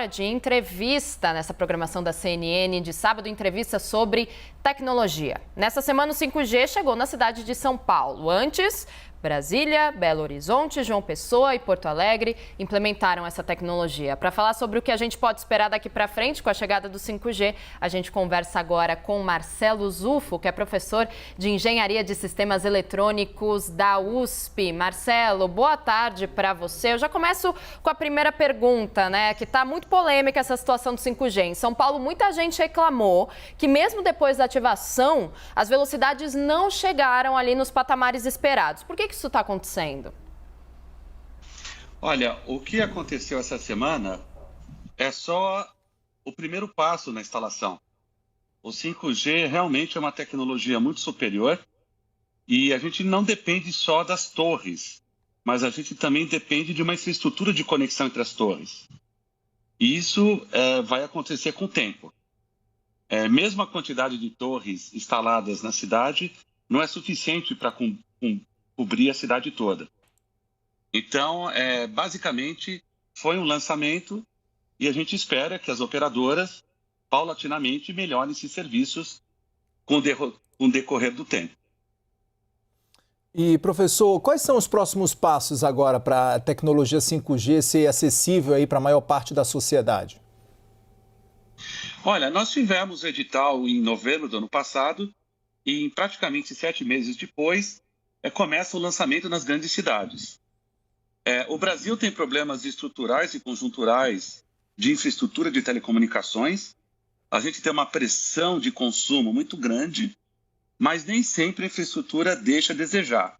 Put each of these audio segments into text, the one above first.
De entrevista nessa programação da CNN de sábado, entrevista sobre tecnologia. Nessa semana o 5G chegou na cidade de São Paulo. Antes, Brasília, Belo Horizonte, João Pessoa e Porto Alegre implementaram essa tecnologia. Para falar sobre o que a gente pode esperar daqui para frente com a chegada do 5G, a gente conversa agora com Marcelo Zufo, que é professor de Engenharia de Sistemas Eletrônicos da USP. Marcelo, boa tarde para você. Eu já começo com a primeira pergunta, né? Que está muito polêmica essa situação do 5G. Em São Paulo, muita gente reclamou que mesmo depois da ativação, as velocidades não chegaram ali nos patamares esperados. Por que isso está acontecendo? Olha, o que aconteceu essa semana é só o primeiro passo na instalação. O 5G realmente é uma tecnologia muito superior e a gente não depende só das torres, mas a gente também depende de uma infraestrutura de conexão entre as torres. E isso vai acontecer com o tempo. Mesmo a quantidade de torres instaladas na cidade não é suficiente para cobrir a cidade toda. Então, basicamente, foi um lançamento e a gente espera que as operadoras, paulatinamente, melhorem esses serviços com o decorrer do tempo. E, professor, quais são os próximos passos agora para a tecnologia 5G ser acessível aí para a maior parte da sociedade? Olha, nós tivemos o edital em novembro do ano passado e, em praticamente 7 meses depois, começa o lançamento nas grandes cidades. O Brasil tem problemas estruturais e conjunturais de infraestrutura de telecomunicações. A gente tem uma pressão de consumo muito grande, mas nem sempre a infraestrutura deixa a desejar.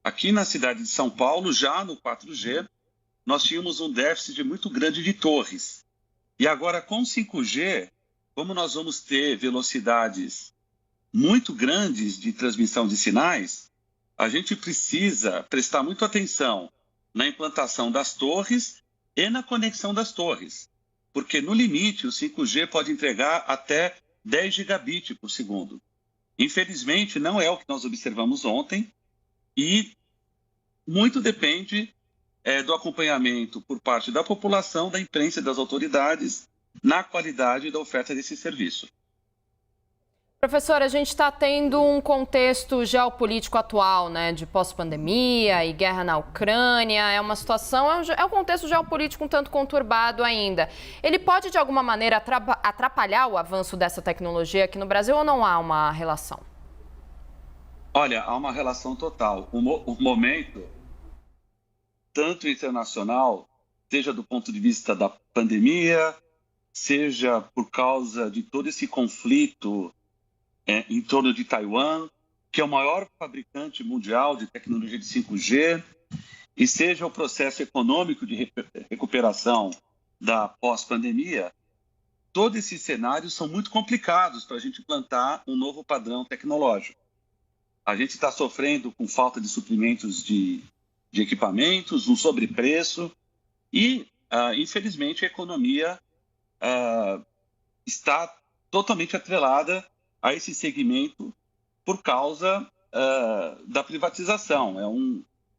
Aqui na cidade de São Paulo, já no 4G, nós tínhamos um déficit muito grande de torres. E agora, com o 5G, como nós vamos ter velocidades muito grandes de transmissão de sinais, a gente precisa prestar muita atenção na implantação das torres e na conexão das torres, porque no limite o 5G pode entregar até 10 gigabits por segundo. Infelizmente, não é o que nós observamos ontem e muito depende do acompanhamento por parte da população, da imprensa e das autoridades na qualidade da oferta desse serviço. Professor, a gente está tendo um contexto geopolítico atual, né, de pós-pandemia e guerra na Ucrânia. É uma situação, é um contexto geopolítico um tanto conturbado ainda. Ele pode, de alguma maneira, atrapalhar o avanço dessa tecnologia aqui no Brasil ou não há uma relação? Olha, há uma relação total. O momento, tanto internacional, seja do ponto de vista da pandemia, seja por causa de todo esse conflito em torno de Taiwan, que é o maior fabricante mundial de tecnologia de 5G, e seja o processo econômico de recuperação da pós-pandemia, todos esses cenários são muito complicados para a gente implantar um novo padrão tecnológico. A gente está sofrendo com falta de suprimentos de equipamentos, um sobrepreço e, infelizmente, a economia está totalmente atrelada a esse segmento por causa da privatização.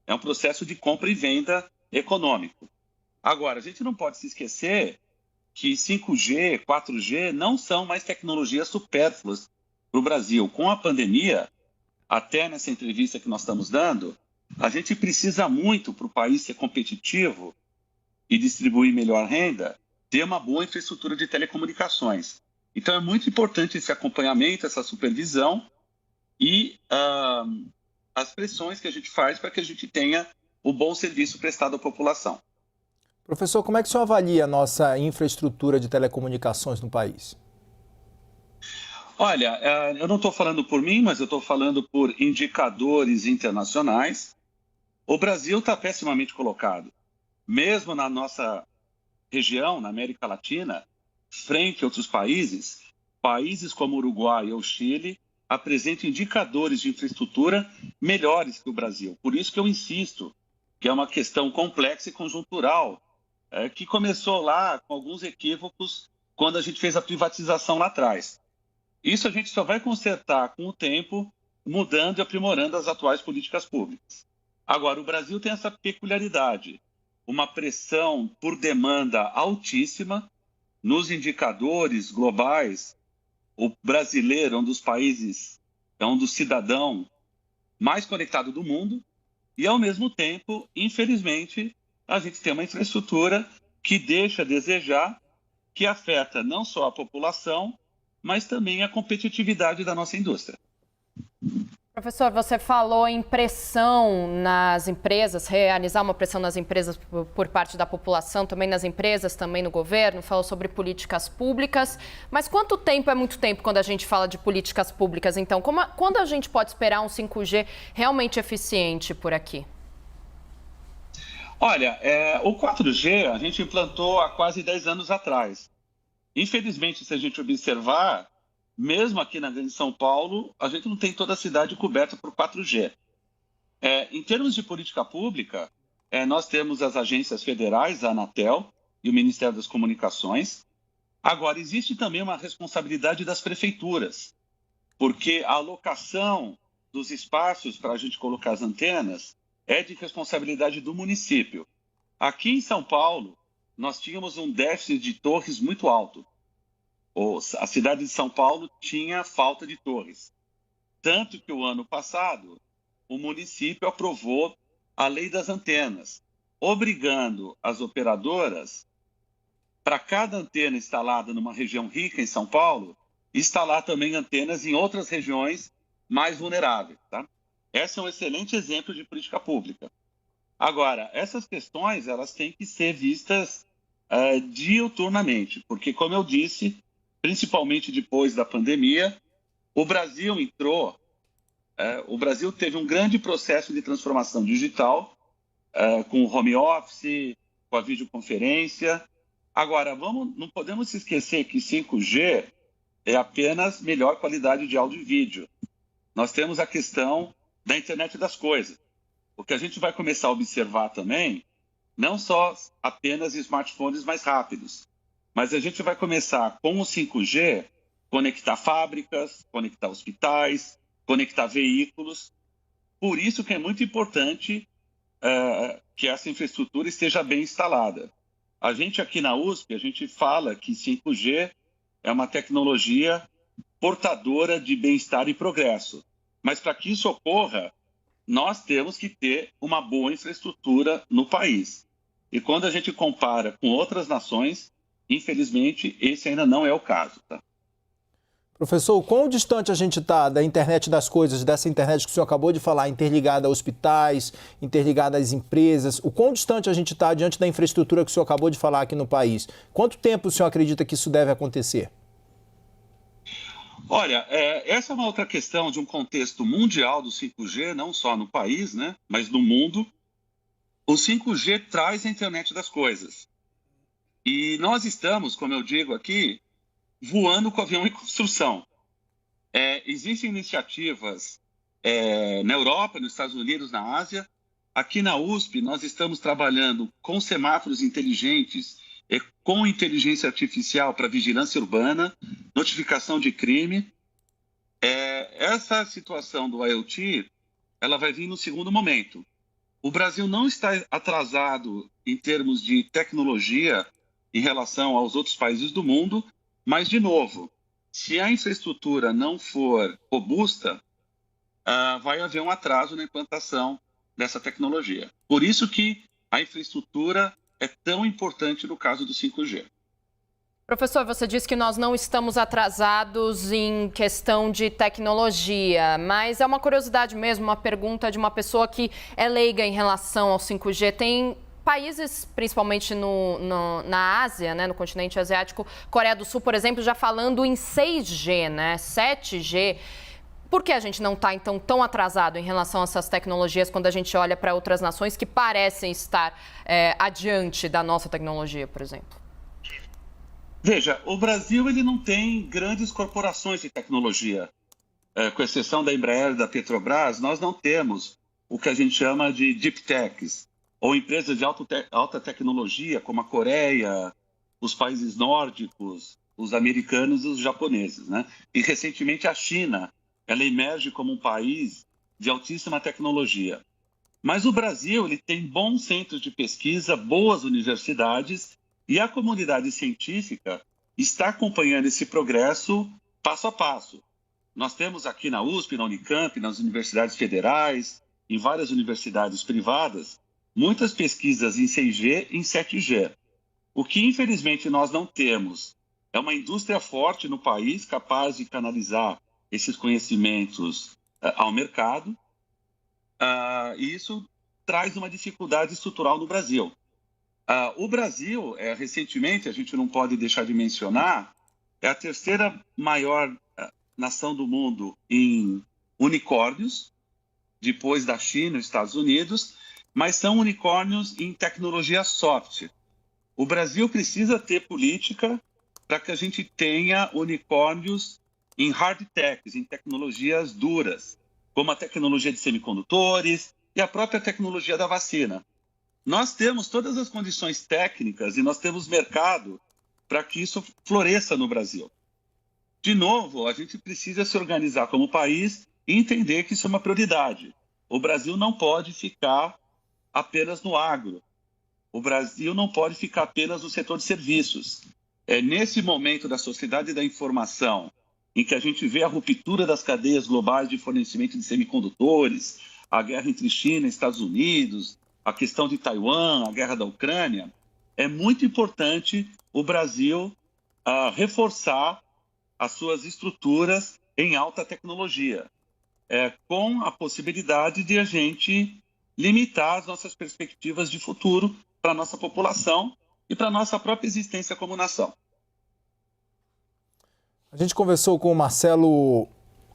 É um processo de compra e venda econômico. Agora, a gente não pode se esquecer que 5G, 4G não são mais tecnologias supérfluas para o Brasil. Com a pandemia, até nessa entrevista que nós estamos dando, a gente precisa muito para o país ser competitivo e distribuir melhor renda, ter uma boa infraestrutura de telecomunicações. Então, é muito importante esse acompanhamento, essa supervisão e as pressões que a gente faz para que a gente tenha o bom serviço prestado à população. Professor, como é que o senhor avalia a nossa infraestrutura de telecomunicações no país? Olha, eu não estou falando por mim, mas eu estou falando por indicadores internacionais. O Brasil está pessimamente colocado. Mesmo na nossa região, na América Latina, frente a outros países como o Uruguai ou o Chile, apresentam indicadores de infraestrutura melhores que o Brasil. Por isso que eu insisto que é uma questão complexa e conjuntural, que começou lá com alguns equívocos quando a gente fez a privatização lá atrás. Isso a gente só vai consertar com o tempo, mudando e aprimorando as atuais políticas públicas. Agora, o Brasil tem essa peculiaridade, uma pressão por demanda altíssima, nos indicadores globais, o brasileiro é um dos países, é um dos cidadãos mais conectados do mundo e, ao mesmo tempo, infelizmente, a gente tem uma infraestrutura que deixa a desejar, que afeta não só a população, mas também a competitividade da nossa indústria. Professor, você falou em pressão nas empresas, realizar uma pressão nas empresas por parte da população, também nas empresas, também no governo, falou sobre políticas públicas. Mas quanto tempo é muito tempo quando a gente fala de políticas públicas? Então, quando a gente pode esperar um 5G realmente eficiente por aqui? Olha, o 4G a gente implantou há quase 10 anos atrás. Infelizmente, se a gente observar, mesmo aqui na Grande São Paulo, a gente não tem toda a cidade coberta por 4G. Em termos de política pública, nós temos as agências federais, a Anatel e o Ministério das Comunicações. Agora, existe também uma responsabilidade das prefeituras, porque a alocação dos espaços para a gente colocar as antenas é de responsabilidade do município. Aqui em São Paulo, nós tínhamos um déficit de torres muito alto. A cidade de São Paulo tinha falta de torres. Tanto que o ano passado, o município aprovou a lei das antenas, obrigando as operadoras, para cada antena instalada numa região rica em São Paulo, instalar também antenas em outras regiões mais vulneráveis. Tá? Esse é um excelente exemplo de política pública. Agora, essas questões elas têm que ser vistas diuturnamente, porque, como eu disse, principalmente depois da pandemia, o Brasil teve um grande processo de transformação digital, com o home office, com a videoconferência. Agora, não podemos se esquecer que 5G é apenas melhor qualidade de áudio e vídeo. Nós temos a questão da internet das coisas. O que a gente vai começar a observar também, não só apenas smartphones mais rápidos, mas a gente vai começar com o 5G, conectar fábricas, conectar hospitais, conectar veículos. Por isso que é muito importante que essa infraestrutura esteja bem instalada. A gente aqui na USP, a gente fala que 5G é uma tecnologia portadora de bem-estar e progresso. Mas para que isso ocorra, nós temos que ter uma boa infraestrutura no país. E quando a gente compara com outras nações, infelizmente, esse ainda não é o caso. Tá? Professor, quão distante a gente está da internet das coisas, dessa internet que o senhor acabou de falar, interligada a hospitais, interligada às empresas? O quão distante a gente está diante da infraestrutura que o senhor acabou de falar aqui no país? Quanto tempo o senhor acredita que isso deve acontecer? Olha, essa é uma outra questão de um contexto mundial do 5G, não só no país, né, mas no mundo. O 5G traz a internet das coisas. E nós estamos, como eu digo aqui, voando com o avião em construção. Existem iniciativas na Europa, nos Estados Unidos, na Ásia. Aqui na USP, nós estamos trabalhando com semáforos inteligentes, com inteligência artificial para vigilância urbana, notificação de crime. Essa situação do IoT, ela vai vir no segundo momento. O Brasil não está atrasado em termos de tecnologia em relação aos outros países do mundo, mas, de novo, se a infraestrutura não for robusta, vai haver um atraso na implantação dessa tecnologia. Por isso que a infraestrutura é tão importante no caso do 5G. Professor, você disse que nós não estamos atrasados em questão de tecnologia, mas é uma curiosidade mesmo, uma pergunta de uma pessoa que é leiga em relação ao 5G. Tem países, principalmente na Ásia, né, no continente asiático, Coreia do Sul, por exemplo, já falando em 6G, né, 7G. Por que a gente não está, então, tão atrasado em relação a essas tecnologias quando a gente olha para outras nações que parecem estar adiante da nossa tecnologia, por exemplo? Veja, o Brasil ele não tem grandes corporações de tecnologia. Com exceção da Embraer e da Petrobras, nós não temos o que a gente chama de deep techs, ou empresas de alta tecnologia, como a Coreia, os países nórdicos, os americanos e os japoneses, né? E, recentemente, a China, ela emerge como um país de altíssima tecnologia. Mas o Brasil ele tem bons centros de pesquisa, boas universidades, e a comunidade científica está acompanhando esse progresso passo a passo. Nós temos aqui na USP, na Unicamp, nas universidades federais, em várias universidades privadas, muitas pesquisas em 6G e em 7G. O que, infelizmente, nós não temos é uma indústria forte no país, capaz de canalizar esses conhecimentos ao mercado, e isso traz uma dificuldade estrutural no Brasil. O Brasil, recentemente, a gente não pode deixar de mencionar, é a terceira maior nação do mundo em unicórnios, depois da China e dos Estados Unidos, mas são unicórnios em tecnologia soft. O Brasil precisa ter política para que a gente tenha unicórnios em hard techs, em tecnologias duras, como a tecnologia de semicondutores e a própria tecnologia da vacina. Nós temos todas as condições técnicas e nós temos mercado para que isso floresça no Brasil. De novo, a gente precisa se organizar como país e entender que isso é uma prioridade. O Brasil não pode ficar apenas no agro. O Brasil não pode ficar apenas no setor de serviços. É nesse momento da sociedade da informação, em que a gente vê a ruptura das cadeias globais de fornecimento de semicondutores, a guerra entre China e Estados Unidos, a questão de Taiwan, a guerra da Ucrânia, é muito importante o Brasil reforçar as suas estruturas em alta tecnologia, com a possibilidade de a gente limitar as nossas perspectivas de futuro para a nossa população e para a nossa própria existência como nação. A gente conversou com o Marcelo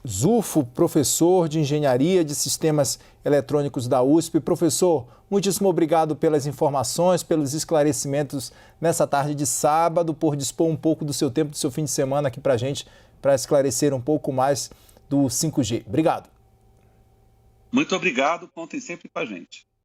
Zufo, professor de Engenharia de Sistemas Eletrônicos da USP. Professor, muitíssimo obrigado pelas informações, pelos esclarecimentos nessa tarde de sábado, por dispor um pouco do seu tempo, do seu fim de semana aqui para a gente, para esclarecer um pouco mais do 5G. Obrigado. Muito obrigado, contem sempre com a gente.